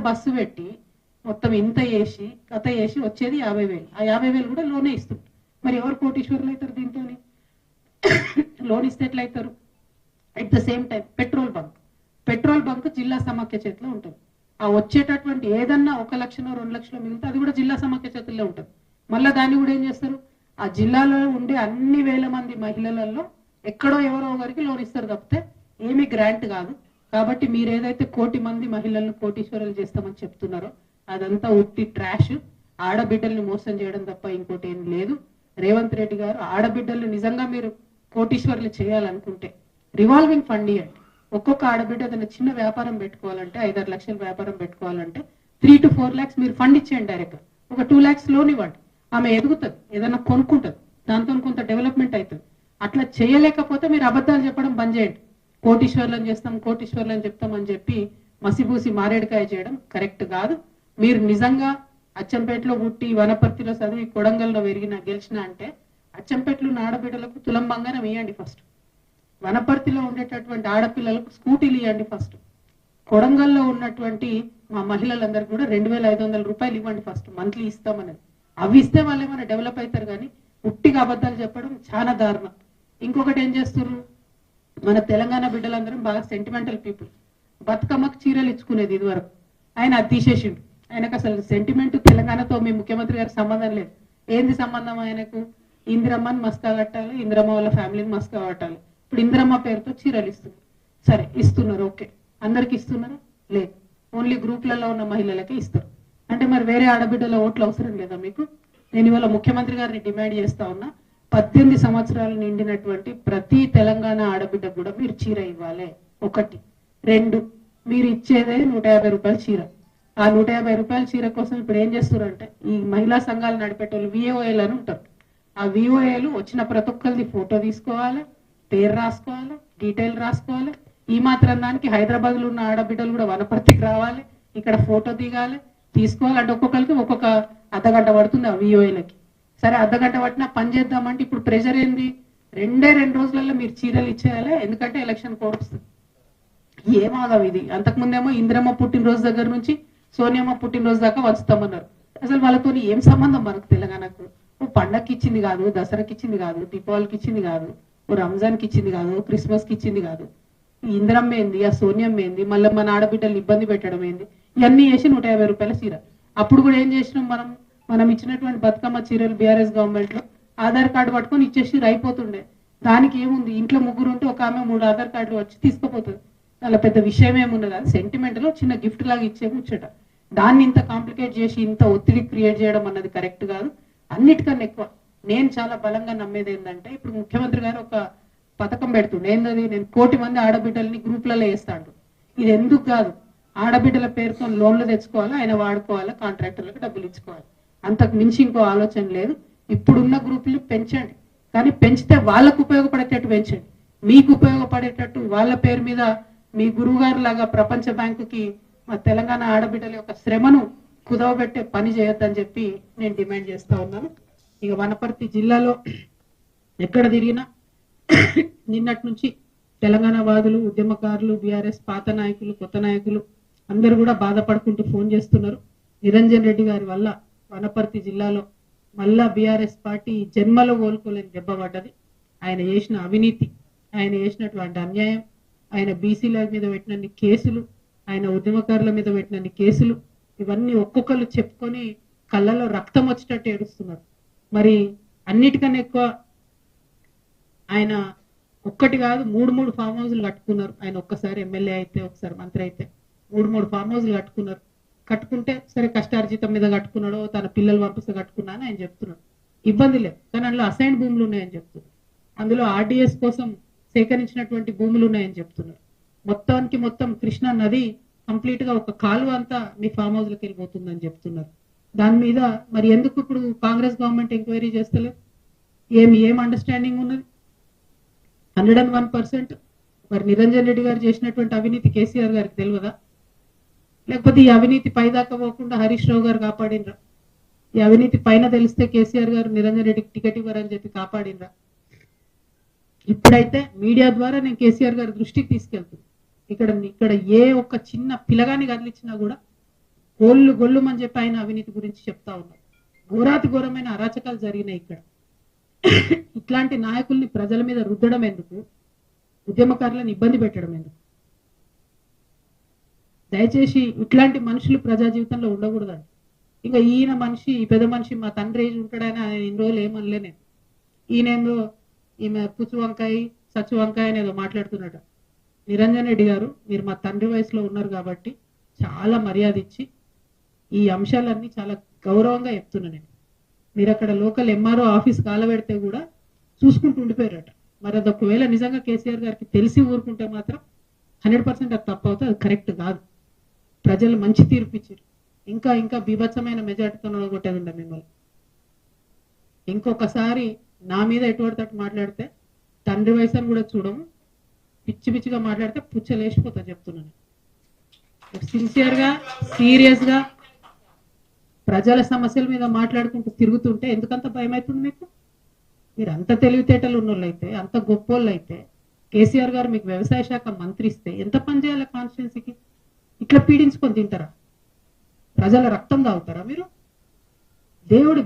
Bus పెట్టి మొత్తం ఇంత వేసి కథ వేసి వచ్చేది 50,000. ఆ 50,000 కూడా లోనే ఇస్తుంది. మరి ఎవరు కోటీశ్వరులు అవుతారు దీంతో? లోన్ ఇస్తే ఎట్లయితారు? At the same time petrol bunk జిల్లా సమాఖ్య చేతిలో ఉంటుంది. ఆ వచ్చేటటువంటి ఏదన్నా 1 లక్షనో 2 లక్షలో మిగిలితే అది కూడా జిల్లా సమాఖ్య చేతుల్లో ఉంటుంది. మళ్ళీ దాన్ని కూడా ఏం చేస్తారు? ఆ జిల్లాలో ఉండే అన్ని వేల మంది మహిళలలో ఎక్కడో ఎవరో ఒకరికి లోన్ ఇస్తారు తప్పితే ఏమీ గ్రాంట్ కాదు. కాబట్టి మీరు ఏదైతే 1 కోటి మంది మహిళలను కోటీశ్వరులు చేస్తామని చెప్తున్నారో అదంతా ఉట్టి ట్రాష్. ఆడబిడ్డల్ని మోసం చేయడం తప్ప ఇంకోటి ఏం లేదు. రేవంత్ రెడ్డి గారు ఆడబిడ్డల్ని నిజంగా మీరు కోటీశ్వరులు చేయాలనుకుంటే రివాల్వింగ్ ఫండ్ ఇవ్వండి. ఒక్కొక్క ఆడబిడ్డ ఏదైనా చిన్న వ్యాపారం పెట్టుకోవాలంటే 5-6 లక్షల వ్యాపారం పెట్టుకోవాలంటే 3 to 4 lakhs మీరు ఫండ్ ఇచ్చేయండి. డైరెక్ట్ ఒక 2 lakhs లోన్ ఇవ్వండి. ఆమె ఎదుగుతుంది, ఏదైనా కొనుక్కుంటుంది, దాంతో కొంత డెవలప్మెంట్ అవుతుంది. అట్లా చేయలేకపోతే మీరు అబద్ధాలు చెప్పడం బంద్ చేయండి. కోటీశ్వర్లను చెప్తామని చెప్పి మసిబూసి మారేడుకాయ చేయడం కరెక్ట్ కాదు. మీరు నిజంగా అచ్చంపేటలో పుట్టి వనపర్తిలో చదివి కొడంగల్లో గెలిచిన అంటే అచ్చంపేటలో ఉన్న ఆడబిడ్డలకు తులం బంగారం ఇవ్వండి ఫస్ట్. వనపర్తిలో ఉండేటటువంటి ఆడపిల్లలకు స్కూటీలు ఇవ్వండి ఫస్ట్. కొడంగల్లో ఉన్నటువంటి మా మహిళలందరికీ కూడా 2,500 రూపాయలు ఇవ్వండి ఫస్ట్, మంత్లీ ఇస్తామనేది. అవి ఇస్తే వాళ్ళు ఏమైనా డెవలప్ అవుతారు. కానీ ఉట్టిగా అబద్ధాలు చెప్పడం చాలా దారుణం. ఇంకొకటి ఏం చేస్తున్నారు, మన తెలంగాణ బిడ్డలందరం బాగా సెంటిమెంటల్ పీపుల్. బతుకమ్మకు చీరలు ఇచ్చుకునేది ఇదివరకు, ఆయన అది తీసేసిండు. ఆయనకు అసలు సెంటిమెంట్ తెలంగాణతో మీ ముఖ్యమంత్రి గారికి సంబంధం లేదు. ఏంది సంబంధం ఆయనకు? ఇందిరమ్మని మస్కా కట్టాలి, ఇందిరమ్మ వాళ్ళ ఫ్యామిలీని మస్కా కట్టాలి. ఇప్పుడు ఇందిరమ్మ పేరుతో చీరలు ఇస్తున్నారు. సరే ఇస్తున్నారు, ఓకే. అందరికి ఇస్తున్నారా? లేదు, ఓన్లీ గ్రూప్లలో ఉన్న మహిళలకే ఇస్తారు. అంటే మరి వేరే ఆడబిడ్డల ఓట్లు అవసరం లేదా మీకు? నేను ఇవాళ ముఖ్యమంత్రి గారిని డిమాండ్ చేస్తా ఉన్నా, 18 సంవత్సరాలు నిండినటువంటి ప్రతి తెలంగాణ ఆడబిడ్డ కూడా మీరు చీర ఇవ్వాలి. 1. 2, మీరు ఇచ్చేదే 150 రూపాయల చీర. ఆ 150 రూపాయల చీర కోసం ఇప్పుడు ఏం చేస్తున్నారంటే ఈ మహిళా సంఘాలు నడిపేటోళ్ళు VOAలు అని ఉంటారు. ఆ VOAలు వచ్చిన ప్రతి ఒక్కరిది ఫోటో తీసుకోవాలి, పేరు రాసుకోవాలి, డీటెయిల్ రాసుకోవాలి. ఈ మాత్రం దానికి హైదరాబాద్ లో ఉన్న ఆడబిడ్డలు కూడా వనపర్తికి రావాలి, ఇక్కడ ఫోటో దిగాలి, తీసుకోవాలి. అంటే ఒక్కొక్కరికి ఒక్కొక్క అర్ధగంట పడుతుంది ఆ VOAలకి. సరే అర్ధగంట పట్టినా పని చేద్దామంటే ఇప్పుడు ప్రెషర్ ఏంది? 2 రోజులలో మీరు చీరలు ఇచ్చేయాలి, ఎందుకంటే ఎలక్షన్ కోడ్ వస్తుంది. ఏమాగం ఇది. అంతకుముందేమో ఇందిరమ్మ పుట్టినరోజు దగ్గర నుంచి సోనియమ్మ పుట్టినరోజు దాకా వంచుతామన్నారు. అసలు వాళ్ళతో ఏం సంబంధం మనకు తెలంగాణకు? పండగకి ఇచ్చింది కాదు, దసరాకి ఇచ్చింది కాదు, దీపావళికి ఇచ్చింది కాదు, రంజాన్కి ఇచ్చింది కాదు, క్రిస్మస్కి ఇచ్చింది కాదు. ఇందిరమ్మ ఏంది, ఆ సోనియమ్మ ఏంది, మళ్ళీ మన ఆడబిడ్డలు ఇబ్బంది పెట్టడం ఏంది? ఇవన్నీ చేసి 150 రూపాయల చీర. అప్పుడు కూడా ఏం చేసినాం మనం ఇచ్చినటువంటి బతుకమ్మ చీరలు BRS గవర్నమెంట్ లో ఆధార్ కార్డు పట్టుకొని ఇచ్చేసి అయిపోతుండే. దానికి ఏముంది? ఇంట్లో 3 ఉంటే ఒక ఆమె 3 ఆధార్ కార్డులు వచ్చి తీసుకుపోతుంది. అలా పెద్ద విషయం ఏమున్నది? అది సెంటిమెంట్ లో చిన్న గిఫ్ట్ లాగా ఇచ్చే ముచ్చట. దాన్ని ఇంత కాంప్లికేట్ చేసి ఇంత ఒత్తిడి క్రియేట్ చేయడం అన్నది కరెక్ట్ కాదు. అన్నిటికన్నా ఎక్కువ నేను చాలా బలంగా నమ్మేది ఏంటంటే, ఇప్పుడు ముఖ్యమంత్రి గారు ఒక పథకం పెడుతుండే. ఏంటది? నేను 1 కోటి మంది ఆడబిడ్డల్ని గ్రూప్లలో వేస్తాడు. ఇది ఎందుకు కాదు, ఆడబిడ్డల పేరుతో లోన్లు తెచ్చుకోవాలి, ఆయన వాడుకోవాలి, కాంట్రాక్టర్లకు డబ్బులు ఇచ్చుకోవాలి. అంతకు మించి ఇంకో ఆలోచన లేదు. ఇప్పుడున్న గ్రూపులు పెంచండి, కానీ పెంచితే వాళ్ళకు ఉపయోగపడేటట్టు పెంచండి. మీకు ఉపయోగపడేటట్టు వాళ్ళ పేరు మీద మీ గురువు గారు లాగా ప్రపంచ బ్యాంకుకి మా తెలంగాణ ఆడబిడ్డల యొక్క శ్రమను కుదవబెట్టే పని చేయొద్దని చెప్పి నేను డిమాండ్ చేస్తా ఉన్నాను. ఇక వనపర్తి జిల్లాలో ఎక్కడ తిరిగినా నిన్నటి నుంచి తెలంగాణ వాదులు, ఉద్యమకారులు, BRS పాత నాయకులు, కొత్త నాయకులు అందరూ కూడా బాధపడుకుంటూ ఫోన్ చేస్తున్నారు. నిరంజన్ రెడ్డి గారి వల్ల వనపర్తి జిల్లాలో మళ్ళా BRS పార్టీ జన్మలో కోలుకోలేని దెబ్బ పడ్డది. ఆయన చేసిన అవినీతి, ఆయన చేసినటువంటి అన్యాయం, ఆయన బీసీల మీద పెట్టినన్ని కేసులు, ఆయన ఉద్యమకారుల మీద పెట్టినన్ని కేసులు, ఇవన్నీ ఒక్కొక్కరు చెప్పుకొని కళ్ళలో రక్తం వచ్చేటట్టు ఏడుస్తున్నారు. మరి అన్నిటికన్నా ఎక్కువ ఆయన ఒక్కటి కాదు 3 ఫామ్ హౌస్లు కట్టుకున్నారు. ఆయన ఒక్కసారి ఎమ్మెల్యే అయితే, ఒకసారి మంత్రి అయితే 3 ఫామ్ హౌస్లు కట్టుకున్నారు. కట్టుకుంటే సరే కష్టార్జితం మీద కట్టుకున్నాడో, తన పిల్లలు పంపిస్తే కట్టుకున్నా అని ఆయన చెప్తున్నాడు. ఇబ్బంది లేదు, కానీ అందులో అసైన్ భూములు ఉన్నాయని చెప్తున్నారు. అందులో RDS కోసం సేకరించినటువంటి భూములు ఉన్నాయని చెప్తున్నారు. మొత్తం కృష్ణా నది కంప్లీట్ గా ఒక కాలువ అంతా మీ ఫామ్ హౌస్ లకు వెళ్ళిపోతుందని చెప్తున్నారు. దాని మీద మరి ఎందుకు ఇప్పుడు కాంగ్రెస్ గవర్నమెంట్ ఎంక్వైరీ చేస్తలేదు? ఏం అండర్స్టాండింగ్ ఉన్నది? 101%. మరి నిరంజన్ రెడ్డి గారు చేసినటువంటి అవినీతి కేసీఆర్ గారికి తెలియదా? లేకపోతే ఈ అవినీతి పైదాకా పోకుండా హరీష్ రావు గారు కాపాడినరా? ఈ అవినీతి పైన తెలిస్తే కేసీఆర్ గారు నిరంజన్ రెడ్డికి టికెట్ ఇవ్వరని చెప్పి కాపాడినరా? ఇప్పుడైతే మీడియా ద్వారా నేను కేసీఆర్ గారి దృష్టికి తీసుకెళ్తున్నాను. ఇక్కడ ఏ ఒక్క చిన్న పిల్లగాని కదిలిచ్చినా కూడా గొల్లు గొల్లుమని చెప్పి ఆయన అవినీతి గురించి చెప్తా ఉన్నారు. ఘోరాతి ఘోరమైన అరాచకాలు జరిగినాయి ఇక్కడ. ఇట్లాంటి నాయకుల్ని ప్రజల మీద రుద్దడం ఎందుకు, ఉద్యమకారులను ఇబ్బంది పెట్టడం ఎందుకు? దయచేసి ఇట్లాంటి మనుషులు ప్రజా జీవితంలో ఉండకూడదండి. ఇంకా ఈయన మనిషి, ఈ పెద్ద మనిషి మా తండ్రి ఏజ్ ఉంటాడని ఆయన ఇన్ని రోజులు ఏమనలే నేను. ఈయనేందో ఈమె పుచ్చు వంకాయ సచ్చు వంకాయ అనేదో మాట్లాడుతున్నాడు. నిరంజన్ రెడ్డి గారు, మీరు మా తండ్రి వయసులో ఉన్నారు కాబట్టి చాలా మర్యాద ఇచ్చి ఈ అంశాలన్నీ చాలా గౌరవంగా చెప్తున్నా నేను. మీరు అక్కడ లోకల్ ఎంఆర్ఓ ఆఫీస్ కాలబెడితే కూడా చూసుకుంటూ ఉండిపోయారట. మరి అది ఒకవేళ నిజంగా కేసీఆర్ గారికి తెలిసి ఊరుకుంటే మాత్రం 100% అది తప్పు అవుతుంది, అది కరెక్ట్ కాదు. ప్రజలు మంచి తీర్పు ఇచ్చారు. ఇంకా ఇంకా బీభత్సమైన మెజార్టీతో కొట్టేది ఉండే మిమ్మల్ని. ఇంకొకసారి నా మీద ఎటువంటి మాట్లాడితే తండ్రి వయసు అని కూడా చూడము, పిచ్చి పిచ్చిగా మాట్లాడితే పుచ్చలేసిపోతా చెప్తున్నాను. సిన్సియర్గా సీరియస్గా ప్రజల సమస్యల మీద మాట్లాడుకుంటూ తిరుగుతుంటే ఎందుకంత భయం అవుతుంది మీకు? మీరు అంత తెలివితేటలు ఉన్నోళ్ళైతే, అంత గొప్పోళ్ళు అయితే, కేసీఆర్ గారు మీకు వ్యవసాయ శాఖ మంత్రి ఇస్తే ఎంత పని చేయాలి కాన్స్టిట్యున్సీకి? ఇట్లా పీడించుకొని తింటారా? ప్రజల రక్తం తాగుతారా మీరు?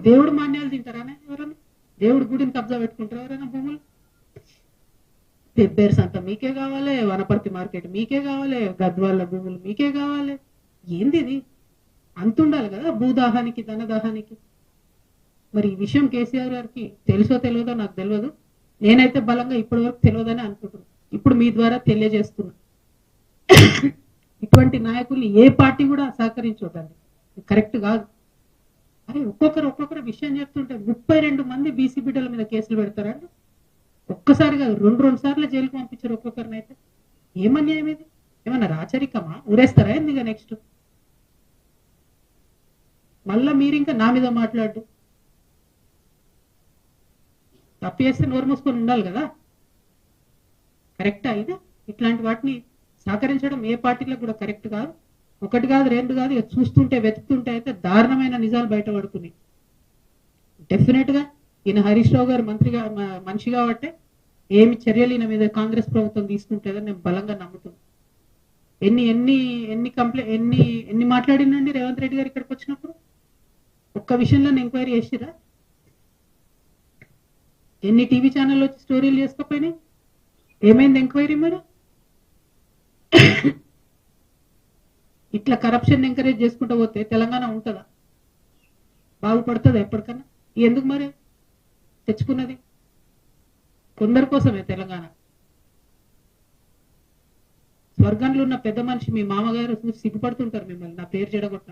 దేవుడు మాన్యాలు తింటారా ఎవరన్నా? దేవుడి గుడిని కబ్జా పెట్టుకుంటారా ఎవరైనా భూములు? పెబ్బేర్స్ అంతా మీకే కావాలి, వనపర్తి మార్కెట్ మీకే కావాలి, గద్వాళ్ళ భూములు మీకే కావాలి. ఏంది ఇది? అంతుండాలి కదా భూదాహానికి, ధనదాహానికి. మరి ఈ విషయం కేసీఆర్ గారికి తెలుసో తెలియదో నాకు తెలియదు. నేనైతే బలంగా ఇప్పటి వరకు తెలియదని అనుకుంటున్నాను. ఇప్పుడు మీ ద్వారా తెలియజేస్తున్నా, ఇటువంటి నాయకుల్ని ఏ పార్టీ కూడా సహకరించొద్దండి, కరెక్ట్ కాదు. అరే ఒక్కొక్కరు విషయం చెప్తుంటే 32 మంది బీసీ బిడ్డల మీద కేసులు పెడతారండి. ఒక్కసారి కాదు, 2 సార్లు జైలుకు పంపించారు ఒక్కొక్కరిని. అయితే ఏమన్యాయం ఇది? ఏమన్నా రాచరికమా? ఊరేస్తారా ఎందుకు? నెక్స్ట్ మళ్ళా మీరు ఇంకా నా మీద మాట్లాడు. తప్పు చేస్తే నోరు మూసుకొని ఉండాలి కదా. కరెక్టా ఇది? ఇట్లాంటి వాటిని సహకరించడం ఏ పార్టీలకు కూడా కరెక్ట్ కాదు. ఒకటి కాదు, రెండు కాదు, ఇక చూస్తుంటే వెతుకుతుంటే అయితే దారుణమైన నిజాలు బయటపడుతున్నాయి. డెఫినెట్ గా ఈయన హరీష్ రావు గారు మనిషి కాబట్టి ఏమి చర్యలు ఈయన మీద కాంగ్రెస్ ప్రభుత్వం తీసుకుంటుందని నేను బలంగా నమ్ముతున్నాను. ఎన్ని మాట్లాడిందండి రేవంత్ రెడ్డి గారు ఇక్కడికి వచ్చినప్పుడు? ఒక్క విషయంలో ఎంక్వైరీ చేసిరా? ఎన్ని టీవీ ఛానల్ వచ్చి స్టోరీలు చేసుకోపోయినాయి? ఏమైంది ఎంక్వైరీ? మరి ఇట్లా కరప్షన్ ఎంకరేజ్ చేసుకుంటూ పోతే తెలంగాణ ఉంటుందా? బాగుపడుతుందా ఎప్పటికన్నా? ఎందుకు మరి తెచ్చుకున్నది? కొందరి కోసమే తెలంగాణ. స్వర్గంలో ఉన్న పెద్ద మనిషి మీ మామగారు సిగ్గుపడుతుంటారు మిమ్మల్ని నా పేరు చెడగొట్ట